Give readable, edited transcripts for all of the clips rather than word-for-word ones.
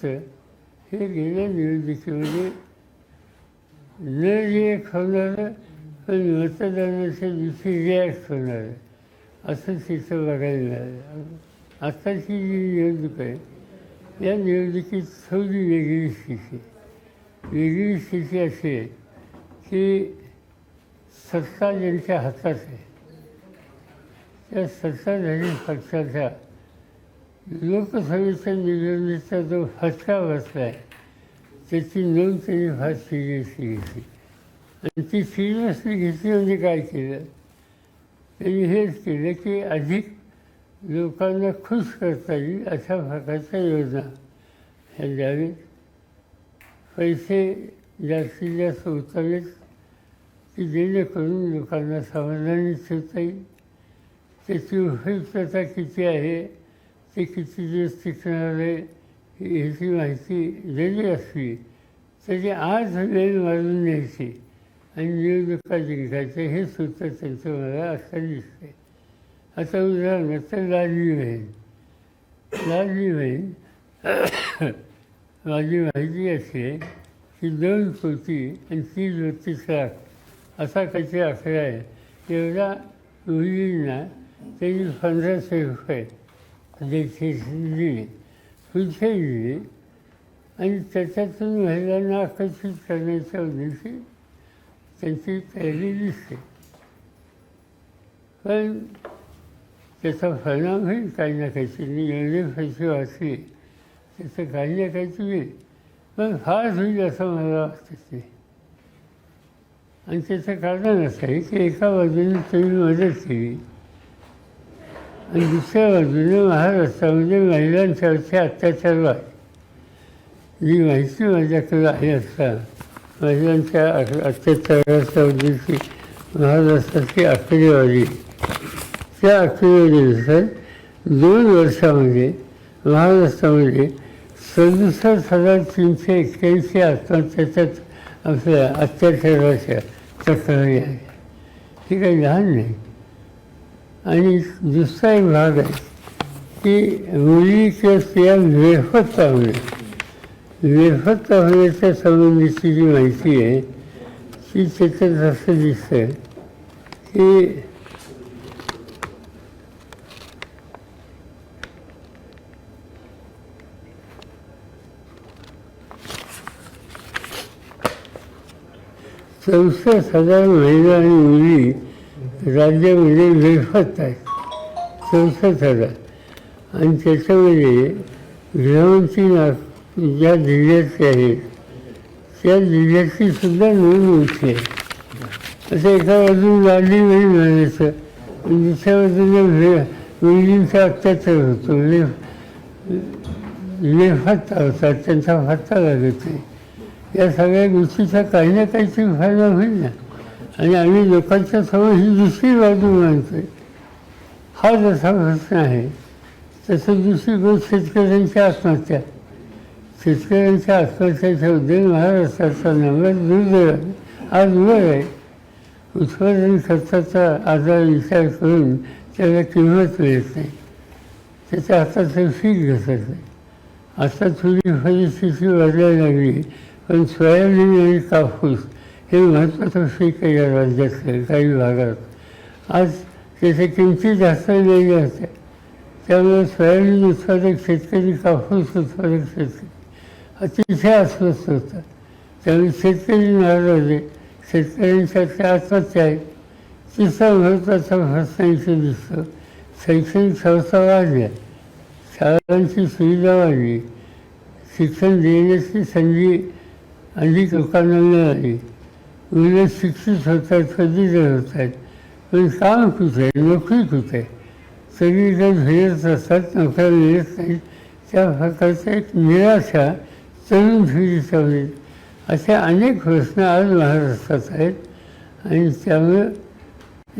चित्त हे गेल्या निवडणुकीमध्ये न रिॲक्ट होणारं पण मतदानाच्या दिवशी रिॲक्ट होणारं असं चित्र बघायला मिळालं. आत्ताची जी निवडणूक आहे या निवडणुकीत थोडी वेगळी स्थिती अशी आहे की सत्ता ज्यांच्या हातात आहे त्या सत्ताधारी पक्षाचा लोकसभेच्या निवडणुकीचा जो फटका बसला आहे त्याची नोंद त्यांनी फार सिरियसली घेतली. आणि ती सिरियसली घेतली म्हणजे काय केलं, त्यांनी हेच केलं की अधिक लोकांना खुश करता येईल अशा प्रकारच्या योजना ह्या द्यावेत. पैसे जास्तीत जास्त उचललेत की जेणेकरून लोकांना समाधानी ठेवता येईल. त्याची उपयुक्तता किती आहे, ते किती दिवस टिकणार आहे ह्याची माहिती जरी असली तरी आज वेळ मारून न्यायची आणि निवडणुका जिंकायचं हे सूत्र त्यांचं मला असं दिसतंय. आता उदाहरणार्थ लाडली बहीण माझी माहिती अशी आहे की 2 कोटी आणि 30 लाख असा काहीतरी आकडा आहे. एवढा मुलींना त्यांनी 1500 रुपये दिले पुढचे दिले आणि त्याच्यातून महिलांना आकर्षित करण्याच्या उद्देशी त्यांची तयारी दिसते. पण त्याचा परिणाम होईल काही ना काहीतरी. एवढे पैसे वाचले त्याचं काही ना काहीतरी होईल, पण फार होईल असं मला वाटतं ते. आणि त्याचं कारण असं आहे की एका बाजूने तुम्ही मदत केली आणि दुसऱ्या बाजूने महाराष्ट्रामध्ये महिलांच्यावरचे अत्याचार वाढले. जी माहिती माझ्याकडे आहे असता महिलांच्या अत्याचाराच्या उद्देशी महाराष्ट्राची आकडेवारी, त्या आकडेवारीनुसार 2 वर्षामध्ये महाराष्ट्रामध्ये 67,381 आत्महत्याच्यात आपल्या अत्याचाराच्या तक्रारी आहे. ही काही लहान नाही. आणि दुसरा एक भाग आहे की मुली किंवा स्त्रिया बेफत्ता होण्याच्या संबंधीची जी माहिती आहे ती त्याच्यात असं दिसतं की $64,000 महिला आणि मुली राज्यामध्ये बेफत्ता आहेत. 64,000. आणि त्याच्यामध्ये गृहमंत्री ज्या जिल्ह्याचे आहेत त्या जिल्ह्याची सुद्धा नोंद उंची आहे. असं एका बाजूला लाडली बहीण म्हणायचं आणि दुसऱ्या बाजूला मुलींचा अत्याचार होतो, बेफत्ता होतात, त्यांचा फत्ता लागत नाही. या सगळ्या गोष्टीचा काही ना काहीतरी फायदा होईल ना. आणि आम्ही लोकांच्या समोर ही दुसरी बाजू मानतोय. हा जसा प्रश्न आहे तसं दुसरी गोष्ट शेतकऱ्यांच्या आत्महत्या. शेतकऱ्यांच्या आत्महत्याच्या उद्देश महाराष्ट्राचा नंबर दुर्दैवाने आज वर आहे. उत्पादन खर्चाचा आजार विचार करून त्याला किंमत मिळत नाही, त्याच्या हाताचं पीक घसत नाही. आता थोडी परिस्थिती बदलायला लागली, पण सोयाबीन आणि कापूस हे महत्त्वाचं पीक आहे या राज्यातलं काही भागात. आज त्याच्या किमती जास्त वेगळ्या होत्या, त्यामुळे सोयाबीन उत्पादक शेतकरी, कापूस उत्पादक शेतकरी अतिशय अस्वस्थ होतात. त्यामुळे शेतकरी नाराज आहे, शेतकऱ्यांच्या त्या आत्महत्या आहेत. तिसरा महत्त्वाचा प्रश्न इथे दिसतो, शैक्षणिक संस्था वाढल्या, शाळांची सुविधा वाढली, शिक्षण देण्याची संधी अधिक लोकांना मिळाली, मुलं शिक्षित होत आहेत, पदवीधर होत आहेत, पण काम कुठे आहे, नोकरी कुठे आहे, सगळीकडे भेटत असतात, नोकऱ्या मिळत नाहीत. त्या प्रकारचा एक निराशा तरुण पिढीचा होईल. असे अनेक प्रश्न आज महाराष्ट्रात आहेत. आणि त्यामुळे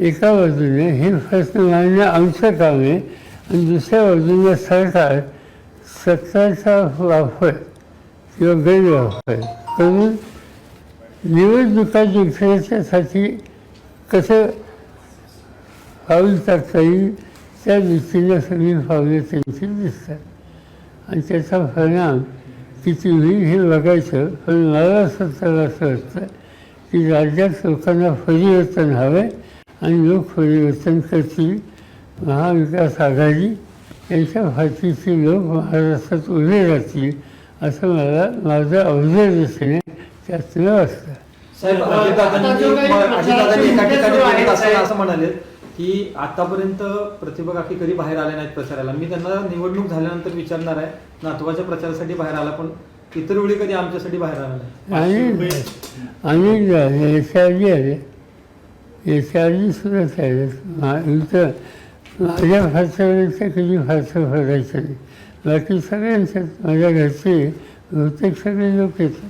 एका बाजूने हे प्रश्न मांडणं आमचं काम आहे आणि दुसऱ्या बाजूने सरकार सत्ताचा वापर किंवा गैरवापर करून निवडणुका जिंकण्यासाठी कसं पाऊल टाकता येईल त्या दृष्टीने सगळी पावले त्यांची दिसतात. आणि त्याचा परिणाम किती होईल हे बघायचं. पण मला स्वतःला असं वाटतं की राज्यात लोकांना परिवर्तन हवं आणि लोक परिवर्तन करतील. महाविकास आघाडी यांच्या फाशीचे लोक महाराष्ट्रात उभे राहतील असं माझं ऑब्झर्वेशन आहे, त्यातनं वाटतं. साहेब, अजितदादांनी एका ठिकाणी बोलत असताना असं म्हणाले की आतापर्यंत प्रतिभा काकी कधी बाहेर आल्या नाहीत प्रचाराला. मी त्यांना निवडणूक झाल्यानंतर विचारणार आहे, नातवाच्या प्रचारासाठी बाहेर आला पण इतर वेळी कधी आमच्यासाठी बाहेर आला नाही. आणि याच्या आधी सुद्धा इथं माझ्या फारसावरच्या कधी फारसं फरायचं नाही. बाकी सगळ्यांच्यात माझ्या घरचे बहुतेक सगळे लोक येतात.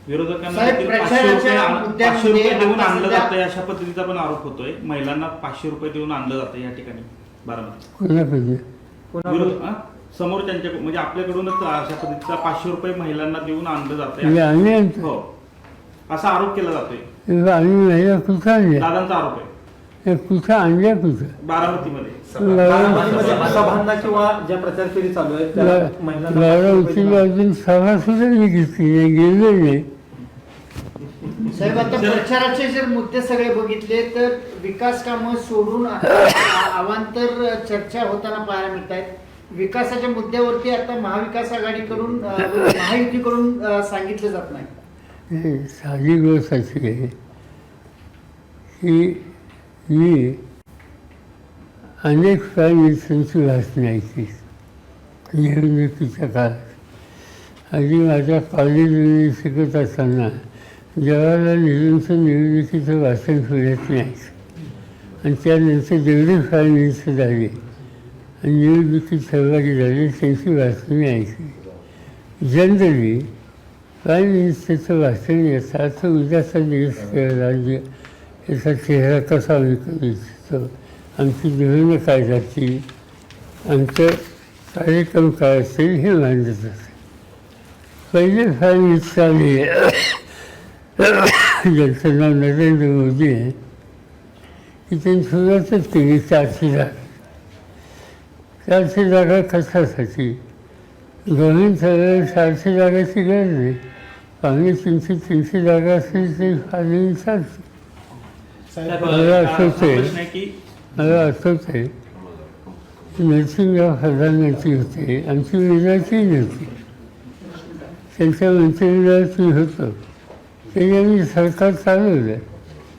विरोधकांना देखील 500 रुपये देऊन आणलं जातं अशा पद्धतीचा पण आरोप होतोय. महिलांना 500 रुपये देऊन आणलं जातं या ठिकाणी बारामती. कोणाकडे? समोरच्यांच्या म्हणजे आपल्याकडूनच अशा पद्धतीचा 500 रुपये महिलांना देऊन आणलं जातं, हो असा आरोप केला जातोय. आम्ही महिला कुठं आणल्या? दादांचा आरोप आहे. कुठं आणल्या? कुठं? बारामतीमध्ये सभांना किंवा ज्या प्रचार फेरी चालू आहे बारामतीला अजून सभा सुद्धा मी घेतली नाही, गेलो नाही. साहेब, आता प्रचाराचे जर मुद्दे सगळे बघितले तर विकास कामं सोडून अवांतर चर्चा होताना पाहायला मिळत आहेत. विकासाच्या मुद्द्यावरती आता महाविकास आघाडीकडून महायुतीकडून सांगितलं जात नाही. साधी गोष्ट अशी आहे की मी अनेक प्राईम मिनिस्टरांची भाषणं ऐकली निवडणुकीच्या काळात. अगदी माझ्या कॉलेजमध्ये शिकत असताना जवाहरलाल नेहरूंचं निवडणुकीचं भाषण पुण्यात ऐकलं आणि त्यानंतर जेवढे प्राईम मिनिस्टर झाले आणि निवडणुकीत सहभागी झाले त्यांची भाषणं मी ऐकली. जनरली प्राईम मिनिस्टरचं भाषण याचा अर्थ उद्याचा देश राज्य याचा चेहरा कसा मी करू इच्छितो, आमची धोरणं काय जातील, आमचं कार्यक्रम काय असेल हे मांडत असेल. पहिले प्राईम मिनिस्टर आले ज्यांचं नाव नरेंद्र मोदी आहे की त्यांनी सुरुवातच केली 400 जागा. 400 जागा कशासाठी? गव्हर्नमेंट चालवायला 400 जागाची गरज नाही. 300 जागा असेल तरी फार चालते. मला आठवत आहे नरसिंहराव प्रधानमंत्री होते, आमची विजाची नव्हती, त्यांच्या मंत्रिमंडळात मी होतो. त्यांनी सरकार चालवलं.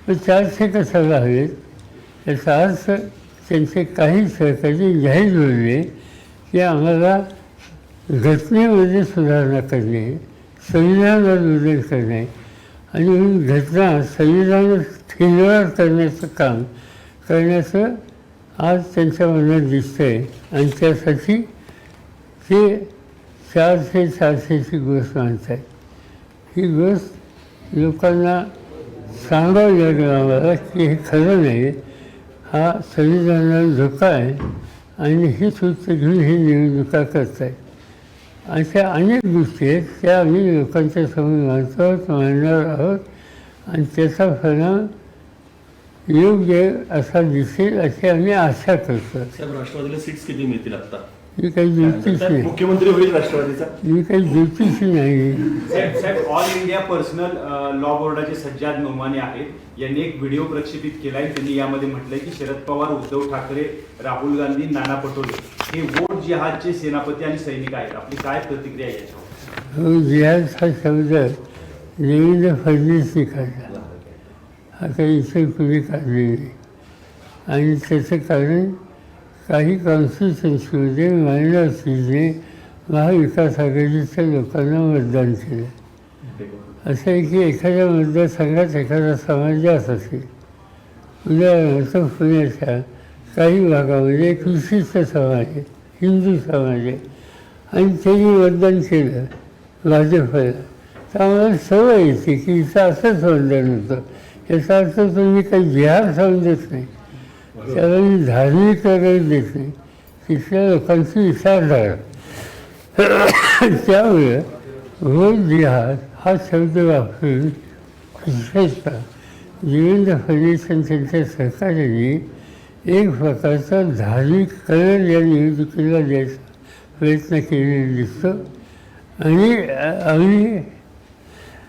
पण 400 कशाला हवेत याचा अर्थ त्यांचे काही सहकारी जाहीर बोलले की आम्हाला घटनेमध्ये सुधारणा करणे, संविधानात बदल करणे आणि घटना संविधान ठेंगराळ करण्याचं काम करण्याचं आज त्यांच्या मनात दिसतं आहे. आणि त्यासाठी ते 400ची गोष्ट मानतात. ही गोष्ट लोकांना सांगावं लागलं आम्हाला की हे खरं नाही, हा संविधानाला धोका आहे आणि हेच उत्तर घेऊन हे निवडणुका करत आहेत. अशा अनेक गोष्टी आहेत त्या आम्ही लोकांच्या समोर मांडणार आहोत आणि त्याचा परिणाम योग्य असा दिसेल अशी आम्ही आशा करतो. राष्ट्रवादीला सीट्स किती मिळतील आता? मी काही ज्योतिष नाही, मुख्यमंत्री होईल राष्ट्रवादीचा? मी काही ज्योतिषी नाही. साहेब, ऑल इंडिया पर्सनल लॉ बोर्डाचे सज्जाद नोमानी आहेत, यांनी एक व्हिडिओ प्रक्षेपित केलाय. त्यांनी यामध्ये म्हटलंय की शरद पवार, उद्धव ठाकरे, राहुल गांधी, नाना पटोले हे वोट जिहादचे सेनापती आणि सैनिक आहेत. आपली काय प्रतिक्रिया आहे याच्यावर? हो, जिहाद हा शब्द देवेंद्र फडणवीसने काढला, हा काही इतर कुणी काढले नाही. आणि त्याचं कारण काही कॉन्स्टिट्युन्सीमध्ये मायनॉरिटीजने महाविकास आघाडीच्या लोकांना मतदान केलं. असं आहे की एखाद्या मतदारसंघात एखादा समाज जास्त असेल, उदाहरणार्थ पुण्याच्या काही भागामध्ये एक विशिष्ट समाज आहे, हिंदू समाज आहे, आणि त्यांनी मतदान केलं भाजपला, तर आम्हाला सवय येते की इथं असंच मतदान होतं. याचा अर्थ तुम्ही काही जिहाद समजत नाही, त्याला मी धार्मिक वगैरे देत नाही, तिथल्या लोकांची विचारधारा. त्यामुळे वोट जिहाद हा शब्द वापरून विशेषतः देवेंद्र फडणवीस आणि त्यांच्या सहकार्याने एक प्रकारचा धार्मिक कलर या निवडणुकीला द्यायचा प्रयत्न केलेला दिसतो. आणि आम्ही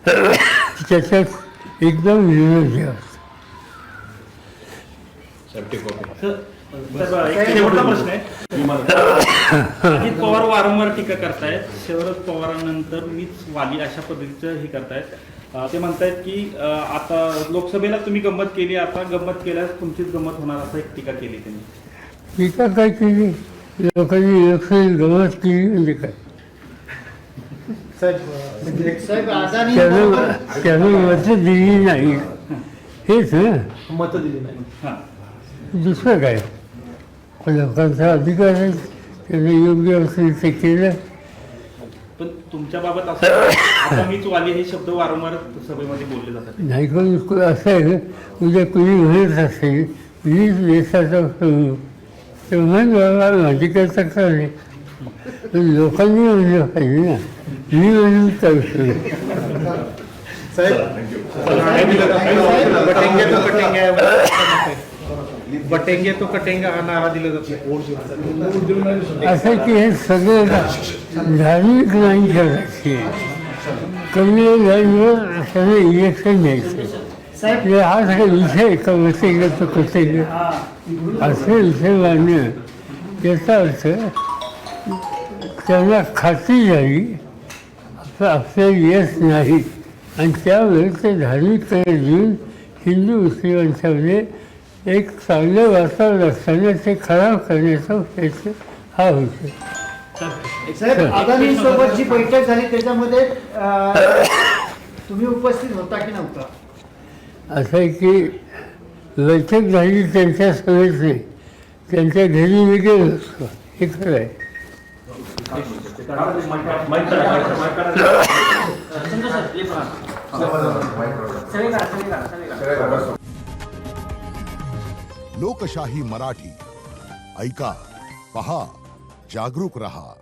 त्याच्यात एकदम विरोधी आहोत. एक शेवटचा प्रश्न आहे. अजित पवार वारंवार टीका करतायत, शरद पवारांनंतर मीच वाली अशा पद्धतीचं हे करतायत. ते म्हणतायत की आता लोकसभेला तुम्ही गंमत केली, आता गंमत केल्यास तुमचीच गंमत होणार असं एक टीका केली त्यांनी. टीका काय केली? लोकांनी इलेक्शन गमत केली म्हणजे काय? साहेब अदानी त्यानं मतं दिली नाही हेच ना, मतं दिली नाही. हां. दुसरं काय? लोकांचा अधिकार आहे, त्याने योग्य असेल ते केलं. पण तुमच्या बाबत असं आता मीच वाली हे शब्द वारंवार सभेमध्ये बोलले जातात. नाही पण असं आहे, उद्या कुणी म्हणत असेल मीच देशाचा प्रमुख, तर म्हणून बाबा माझी काही तक्रार नाही, पण लोकांनी म्हणलं पाहिजे ना, मी म्हणून काय बटेंगे तो कटेंगे हा नारा दिला जातो. असं की हे सगळं धार्मिक नाही करायचे, कमी लाईनवर सगळं इलेक्शन द्यायचं. साहेब हा सगळा विषय का बसेल तो कसेल असे विषय मांडणं, याचा अर्थ त्यांना खात्री झाली आपल्याला यश नाही, आणि त्यावेळेस ते धार्मिककडे घेऊन हिंदू मुस्लिमांच्यामध्ये एक चांगलं वातावरण असताना ते खराब करण्याचा प्रयत्न हा होतो. साहेब अदानी सोबत जी बैठक झाली त्याच्यामध्ये तुम्ही उपस्थित होता की नव्हता? असं आहे की बैठक झाली त्यांच्या सभेत नाही, त्यांच्या घरी मी गेलो असतो, हे खरं आहे. लोकशाही मराठी ऐका, पहा, जागरूक रहा.